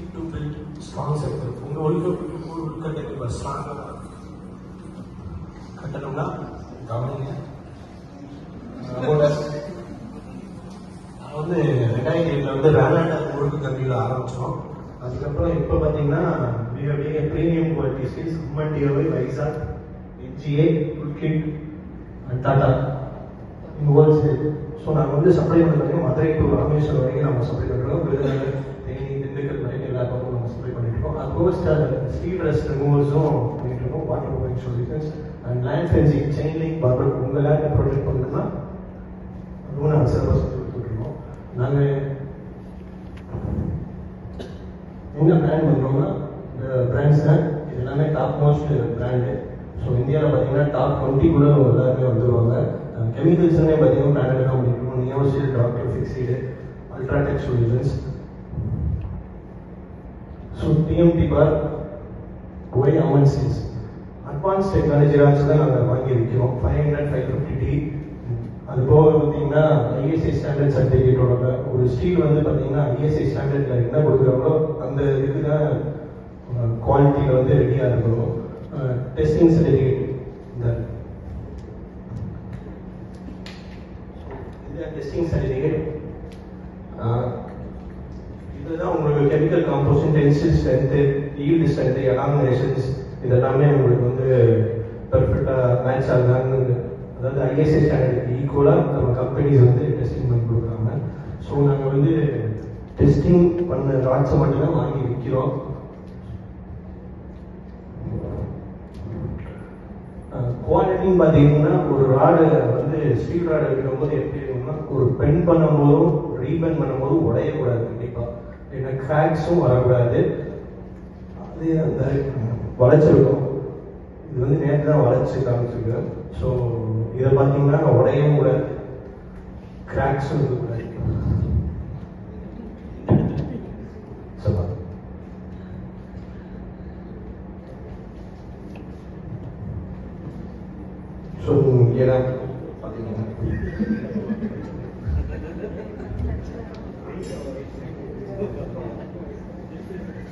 seek to build strong sector. உள்கட்டமைப்பு ஸ்ட்ராங்காக கட்டணும்னா கவனிங்க. நான் வந்து 2007 வந்து வேளாண் முழுக்க கல்வியில் ஆரம்பித்தோம். அதுக்கப்புறம் இப்போ பார்த்தீங்கன்னா premium quality steels MNDOI, Vizag, HGA, புல்கிட் அண்ட் டாடா இந்த ஹோல்சேல். ஸோ நாங்கள் வந்து சப்ளை பண்ணுறது மதுரை டு ராமேஸ்வரம் வரைக்கும் நம்ம சப்ளை பண்ணுறோம். விருதுநகர், தேனி, திண்டுக்கல் வரைக்கும் எல்லா பக்கமும் நம்ம சப்ளை பண்ணிட்டு இருக்கோம். அப்போது ஸ்டீல் ரஸ்ட் ரிமூவல்ஸும் பண்ணிட்டு இருக்கோம். Water proofing solutions and land fencing, chain link barber. உங்கள் லேண்டை ப்ரொடெக்ட் பண்ணணும்னா அதுவும் நாங்கள் சர்வீஸ் கொடுத்துட்ருக்கோம். நாங்கள் என்ன பிராண்ட் பண்ணுறோம்னா இந்த பிராண்ட்ஸ் தான் இது எல்லாமே டாப் மோஸ்ட் பிராண்டு. ஸோ இந்தியாவில் பார்த்தீங்கன்னா டாப் 20 எல்லாருமே வந்துடுவாங்க. கெமிக்கல்ஸ்னே பார்த்தீங்கன்னா பிராண்டட் தான் பண்ணிருக்கோம். நியோசில், doctor Fixit, UltraTech solutions. So TMT bar, ஒய் அமன்சிஸ் அட்வான்ஸ் டெக்னாலஜி ராட்ஸ் தான் நாங்கள் வாங்கி விற்கிறோம். 500, 550D. அது போக பார்த்தீங்கன்னா ISI ஸ்டாண்டர்ட் சர்டிஃபிகேட்டோட ஒரு ஸ்டீல் வந்து பார்த்தீங்கன்னா ISI ஸ்டாண்டர்டில் என்ன கொடுக்குறாங்களோ அந்த இதுக்கு தான் குவாலிட்டியில் வந்து ரெடியாக இருக்கணும். டெஸ்டிங் சர்டிஃபிகேட் இந்த டெஸ்டிங் சர்டிஃபிகேட் இதுதான் உங்களுக்கு chemical composition, tensile strength, yield strength, elongations இதெல்லாமே உங்களுக்கு வந்து பெர்ஃபெக்டாக மேட்ச் ஆகுதான்னு, அதாவது ISI ஸ்டாண்டர்டுக்கு ஈக்குவலாக நம்ம கம்பெனிஸ் வந்து டெஸ்டிங் பண்ணி கொடுக்குறாங்க. ஸோ நாங்கள் வந்து டெஸ்டிங் பண்ண ராட்ஸை மட்டும்தான் வாங்கி விற்கிறோம். குவாலிட்டின்னு பார்த்தீங்கன்னா ஒரு ராடு வந்து ஸ்டீல் ராடு வைக்கும்போது எப்படி இருக்கும்னா ஒரு பென் பண்ணும்போதும் ரீபென் பண்ணும்போதும் உடையக்கூடாது கண்டிப்பாக. ஏன்னா கிராக்ஸும் வரக்கூடாது. அதே அந்த வளைச்சிருக்கும். இது வந்து நேற்று தான் வளைச்சி காமிச்சிருக்கேன். ஸோ இதை பார்த்தீங்கன்னா உடையவும் கூடாது, கிராக்ஸும் இருக்கக்கூடாது. ஸோ இங்கே தான் பார்த்தீங்கன்னா